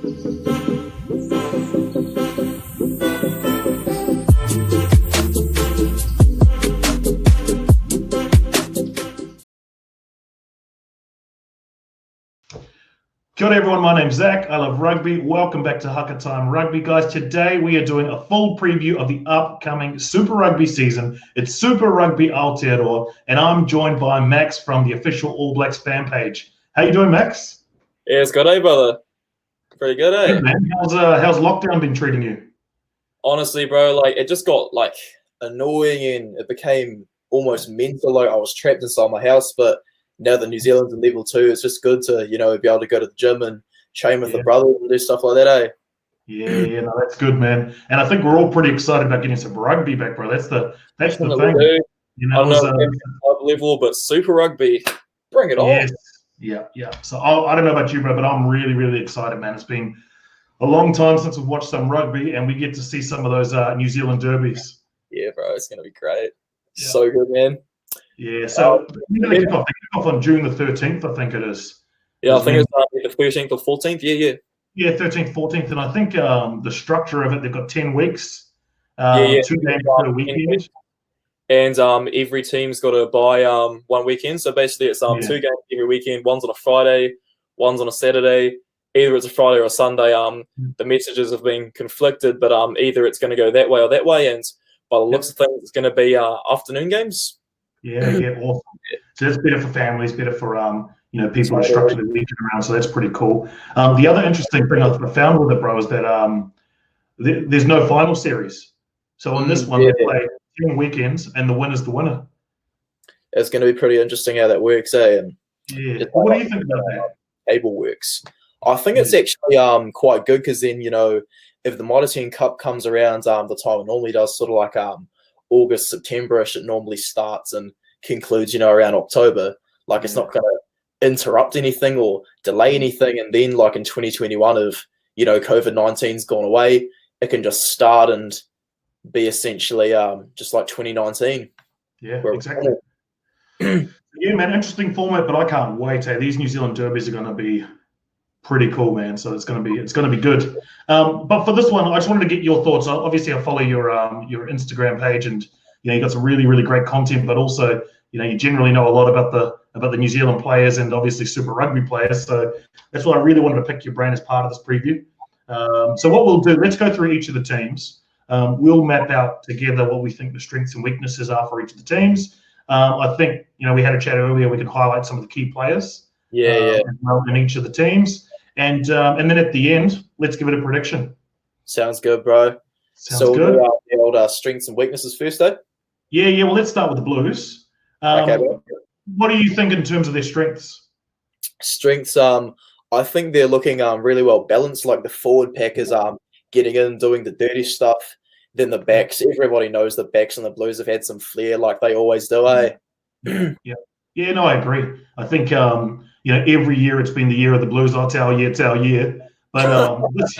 Kia ora everyone, my name's Zach. I love rugby. Welcome back to Hakatime Rugby, guys. Today we are doing a full preview of the upcoming Super Rugby season. It's Super Rugby Aotearoa, and I'm joined by Max from the official All Blacks fan page. How you doing, Max? Yeah, it's good, eh, brother? Pretty good, eh? Good, man. How's lockdown been treating you? Honestly, bro, like it just got like annoying and it became almost mental. Like I was trapped inside my house, but now that New Zealand's in level 2, it's just good to, be able to go to the gym and train with the brothers and do stuff like that, eh? Yeah, no, that's good, man. And I think we're all pretty excited about getting some rugby back, bro. That's the thing. I don't know club level, but Super Rugby, bring it on. Yeah. So I don't know about you, bro, but I'm really, really excited, man. It's been a long time since we've watched some rugby, and we get to see some of those New Zealand derbies. Yeah, bro, it's gonna be great. Yeah. So good, man. Yeah, so kick off on June the 13th, I think it is. Yeah, I think it's the 13th or 14th. Yeah, 13th, 14th, and I think the structure of it, they've got 10 weeks, 2 games per weekend. And every team's got to buy 1 weekend. So basically it's 2 games every weekend. One's on a Friday, one's on a Saturday. Either it's a Friday or a Sunday. The messages have been conflicted, but either it's going to go that way or that way. And by the looks of things, it's going to be afternoon games. Yeah, awesome. So that's better for families, better for people to structure their weekend around. So that's pretty cool. The other interesting thing I found with it, bro, is that there's no final series. So on this one, they play 10 weekends, and the winner's the winner. It's going to be pretty interesting how that works, eh? And what do you think about that? Table works. I think it's actually quite good because then if the Mitre 10 Cup comes around the time it normally does, sort of like August, September-ish, it normally starts and concludes, around October. Like it's not going to interrupt anything or delay anything. And then like in 2021, if, COVID-19's gone away, it can just start and be essentially just like 2019. Yeah, exactly. Yeah, man, interesting format, but I can't wait. Hey, these New Zealand derbies are going to be pretty cool, man. So it's going to be good. But for this one, I just wanted to get your thoughts. Obviously, I follow your Instagram page, and you got some really, really great content. But also, you generally know a lot about the New Zealand players and obviously Super Rugby players. So that's why I really wanted to pick your brain as part of this preview. So what we'll do, let's go through each of the teams. We'll map out together what we think the strengths and weaknesses are for each of the teams. I think we had a chat earlier. We can highlight some of the key players. In each of the teams. And then at the end, let's give it a prediction. Sounds good, bro. Sounds good. We'll do the old strengths and weaknesses first, though. Yeah. Well, let's start with the Blues. Okay. What do you think in terms of their strengths? Strengths, I think they're looking really well balanced. Like the forward pack is getting in and doing the dirty stuff. Then the backs, everybody knows the backs and the Blues have had some flair like they always do, eh? Yeah, no, I agree. I think every year it's been the year of the Blues. It's our year. But this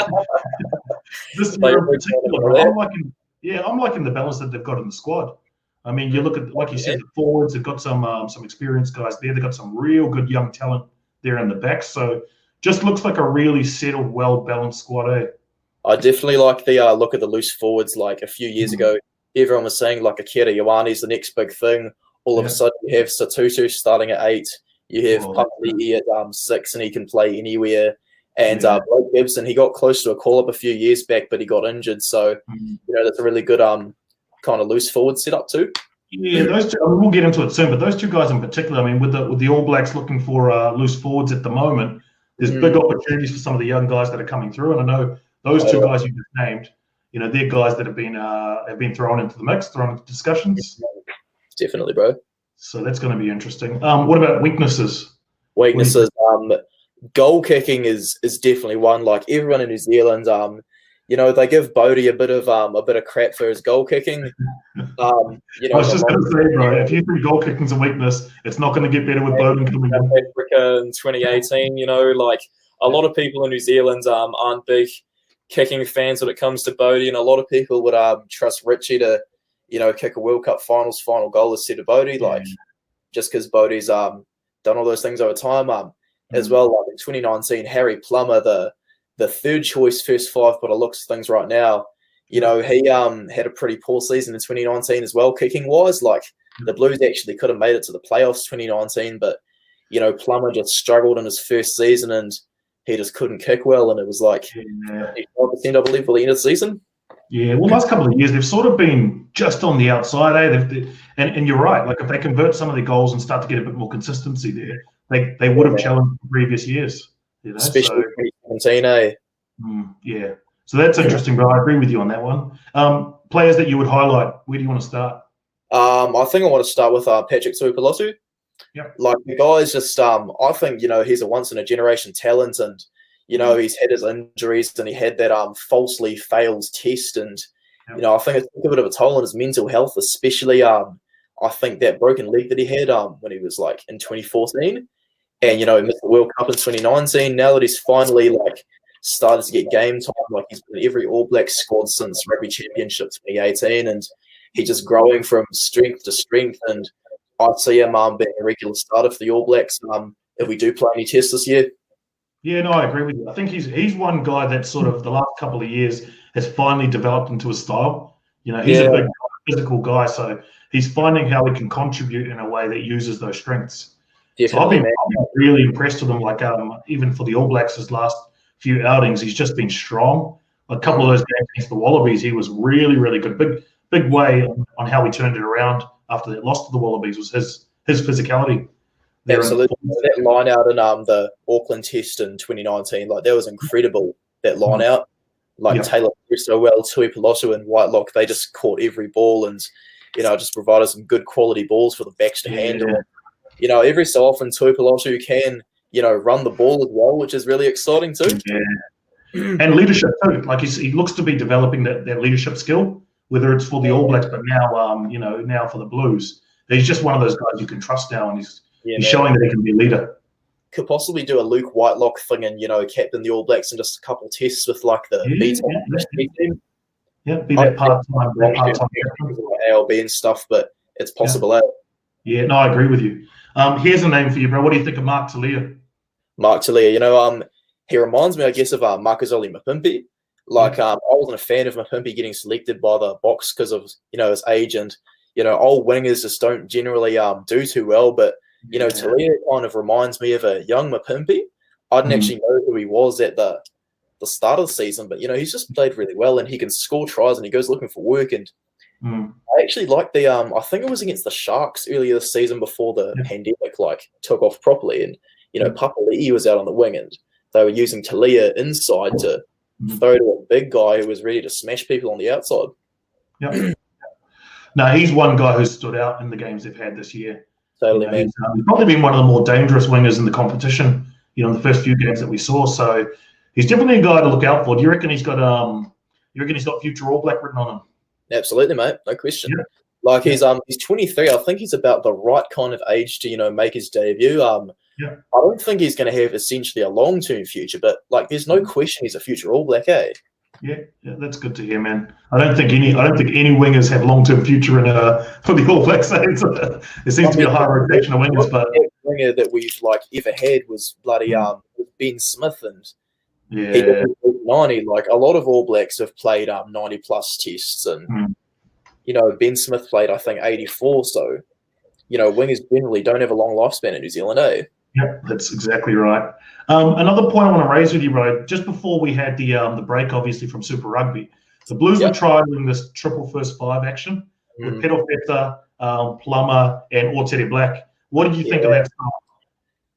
year in particular, I'm liking the balance that they've got in the squad. I mean, you look at, like you said, the forwards have got some experienced guys there. They've got some real good young talent there in the back. So just looks like a really settled, well-balanced squad, eh? I definitely like the look at the loose forwards. Like a few years ago, everyone was saying like Akira Ioane's the next big thing. All of a sudden, you have Satutu starting at 8. You have Papali'i at 6, and he can play anywhere. And Blake Gibson, he got close to a call-up a few years back, but he got injured. So, that's a really good kind of loose forward setup too. Yeah, those two. I mean, we'll get into it soon, but those two guys in particular. I mean, with the All Blacks looking for loose forwards at the moment, there's big opportunities for some of the young guys that are coming through. And I know those two guys you just named. They're guys that have been thrown into the mix, thrown into discussions. Definitely, bro. So that's going to be interesting. What about weaknesses? Weaknesses. Goal kicking is definitely one. Like everyone in New Zealand, they give Bodie a bit of crap for his goal kicking. I was just going to say, bro, if you think goal kicking's a weakness, it's not going to get better with Bodie coming in. Africa in 2018, like a lot of people in New Zealand aren't big kicking fans when it comes to Bodie, and a lot of people would trust Richie to kick a World Cup finals final goal instead of Bodie, just because Bodie's done all those things over time. As well, like in 2019, Harry Plummer, the the third choice first five, but it looks things right now. He had a pretty poor season in 2019 as well, kicking wise. Like the Blues actually could have made it to the playoffs 2019, but Plummer just struggled in his first season and he just couldn't kick well, and it was like 5%, I believe, for the end of the season. Yeah, well, last couple of years they've sort of been just on the outside, and you're right. Like if they convert some of their goals and start to get a bit more consistency there, they would have challenged the previous years. Especially 2017, yeah. So that's interesting, bro. I agree with you on that one. Players that you would highlight. Where do you want to start? I think I want to start with Patrick Tuipulotu. Yeah. Like the guy's just, I think he's a once in a generation talent, and he's had his injuries and he had that falsely failed test, and I think it took a bit of a toll on his mental health, especially I think that broken leg that he had when he was like in 2014, and he missed the World Cup in 2019. Now that he's finally started to get game time, like he's been in every All Blacks squad since Rugby Championship 2018, and he's just growing from strength to strength, and I see him being a regular starter for the All Blacks if we do play any tests this year. Yeah, no, I agree with you. I think he's one guy that sort of the last couple of years has finally developed into a style. He's a big physical guy, so he's finding how he can contribute in a way that uses those strengths. Definitely, so I've been really impressed with him. Like even for the All Blacks, his last few outings, he's just been strong. A couple of those games against the Wallabies, he was really, really good. Big way on how he turned it around after that loss to the Wallabies was his physicality. Absolutely. That line out in the Auckland Test in 2019, that was incredible, that line out. Taylor threw so well, Tuipulotu and Whitelock, they just caught every ball and, just provided some good quality balls for the backs to handle. Every so often Tuipulotu can, run the ball as well, which is really exciting too. Yeah. And leadership too. He looks to be developing that leadership skill, whether it's for the All Blacks, but now, now for the Blues. He's just one of those guys you can trust now, and he's showing that he can be a leader. Could possibly do a Luke Whitelock thing and, captain the All Blacks in just a couple tests with the B team. Yeah, be that part-time ALB and stuff, but it's possible. Yeah, no, I agree with you. Here's a name for you, bro. What do you think of Mark Talia? Mark Talia, he reminds me, I guess, of Markazoli Mapimpi. I wasn't a fan of Mapimpi getting selected by the Box because of, his age, and, old wingers just don't generally do too well, but Talia kind of reminds me of a young Mapimpi. I didn't actually know who he was at the start of the season, but he's just played really well, and he can score tries, and he goes looking for work. And I actually like the I think it was against the Sharks earlier this season before the pandemic took off properly, and Papali'i was out on the wing, and they were using Talia inside to throw to a big guy who was ready to smash people on the outside. Yeah. No, he's one guy who stood out in the games they've had this year. Totally, man. He's probably been one of the more dangerous wingers in the competition, in the first few games that we saw. So he's definitely a guy to look out for. Do you reckon he's got future All Black written on him? Absolutely, mate. No question. Yeah. He's 23. I think he's about the right kind of age to, make his debut. I don't think he's going to have essentially a long-term future, but there's no question he's a future All Black, eh? Yeah, that's good to hear, man. I don't think any wingers have long-term future for the All Blacks. There seems to be a high rotation of wingers, but the winger that we've ever had was bloody Ben Smith, and he did 90. A lot of All Blacks have played 90+ tests, and Ben Smith played I think 84. So wingers generally don't have a long lifespan in New Zealand, eh? Yep, that's exactly right. Another point I want to raise with you, Rod, just before we had the break, obviously, from Super Rugby, the Blues were trialling this triple first five action with Pedofeta, Plummer, and Aotearoa Black. What did you think of that style?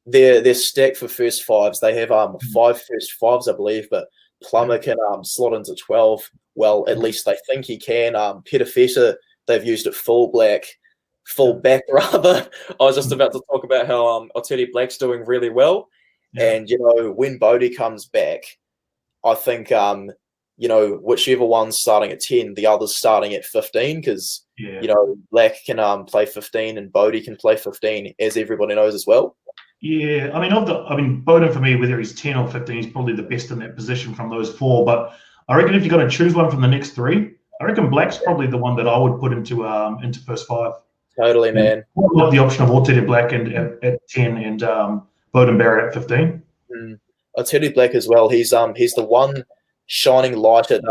They're stacked for first fives. They have 5 first fives, I believe, but Plummer can slot into 12. Well, at least they think he can. Pedofeta, they've used at full back rather. I was just about to talk about how Aotearoa Black's doing really well. And, when Bodie comes back, I think, whichever one's starting at 10, the other's starting at 15 because, Black can play 15 and Bodie can play 15, as everybody knows as well. Yeah, Bowden for me, whether he's 10 or 15, he's probably the best in that position from those 4. But I reckon if you're going to choose one from the next 3, I reckon Black's probably the one that I would put into first 5. Totally, man. I love the option of Aotearoa Black at 10 and Bowden Barrett at 15. Aotearoa Black as well. He's the one shining light at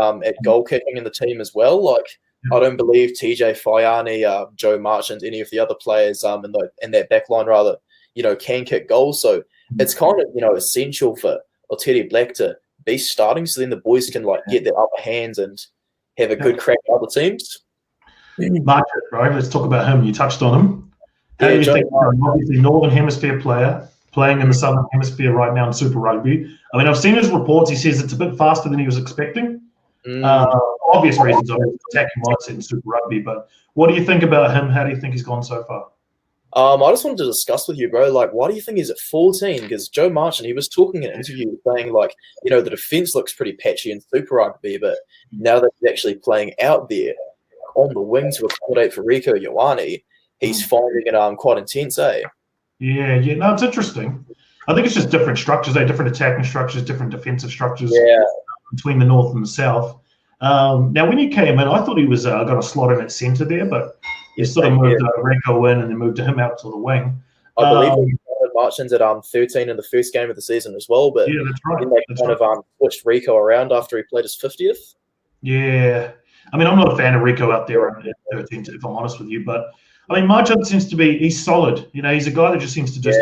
goal kicking in the team as well. Like I don't believe TJ Faiani, Joe Marchant, any of the other players in that back line rather, can kick goals. So it's kind of essential for Aotearoa Black to be starting, so then the boys can get their upper hands and have a good crack at other teams. Marchant, right? Let's talk about him. You touched on him. How do you think, obviously, Northern Hemisphere player playing in the Southern Hemisphere right now in Super Rugby? I mean, I've seen his reports. He says it's a bit faster than he was expecting. Obvious reasons, obviously, attacking mindset in Super Rugby. But what do you think about him? How do you think he's gone so far? I just wanted to discuss with you, bro. Like, why do you think he's at 14? Because Joe Marchant, he was talking in an interview saying, the defense looks pretty patchy in Super Rugby, but now that he's actually playing out there on the wing to accommodate for Rieko Ioane, he's finding it quite intense, eh? Yeah. No, it's interesting. I think it's just different structures, different attacking structures, different defensive structures between the North and the South. Now, when he came in, I thought he was got a slot in at centre there, but he sort of moved Rieko in and then moved him out to the wing. I believe Marchant's at 13 in the first game of the season as well, but that's right. Then they switched Rieko around after he played his 50th. Yeah. I mean, I'm not a fan of Rieko out there at 13, if I'm honest with you, but I mean, Marchant seems to be, he's solid. He's a guy that just seems to just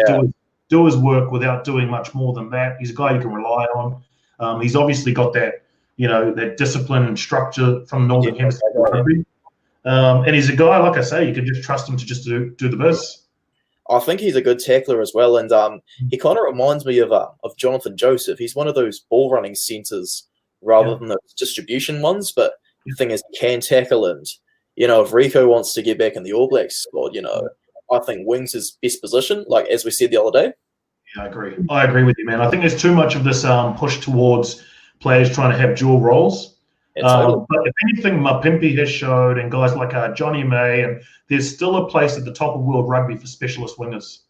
do his work without doing much more than that. He's a guy you can rely on. He's obviously got that, that discipline and structure from Northern Hemisphere rugby. And he's a guy, like I say, you can just trust him to just do the biz. I think he's a good tackler as well, and he kind of reminds me of Jonathan Joseph. He's one of those ball-running centres rather than those distribution ones, but the thing is, he can tackle, and if Rieko wants to get back in the All Blacks squad, I think wing's his best position, like as we said the other day. Yeah, I agree with you, man. I think there's too much of this push towards players trying to have dual roles. But if anything, Mapimpi has showed, and guys like Johnny May, and there's still a place at the top of world rugby for specialist wingers.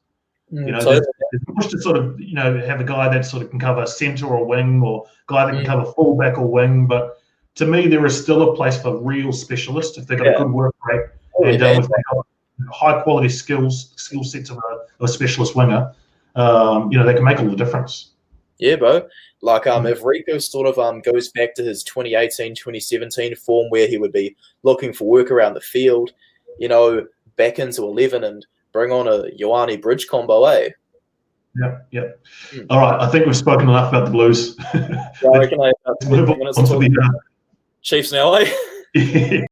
There's a push to sort of, have a guy that sort of can cover centre or wing, or a guy that can cover fullback or wing. But to me, there is still a place for real specialists if they've got a good work rate and with high quality skill sets of a specialist winger. They can make all the difference. Yeah, bro. Like, if Rieko sort of goes back to his 2018, 2017 form where he would be looking for work around the field, back into 11 and bring on a Ioane Bridge combo, eh? Yep. All right, I think we've spoken enough about the Blues. I reckon let's move on to the Chiefs now, eh?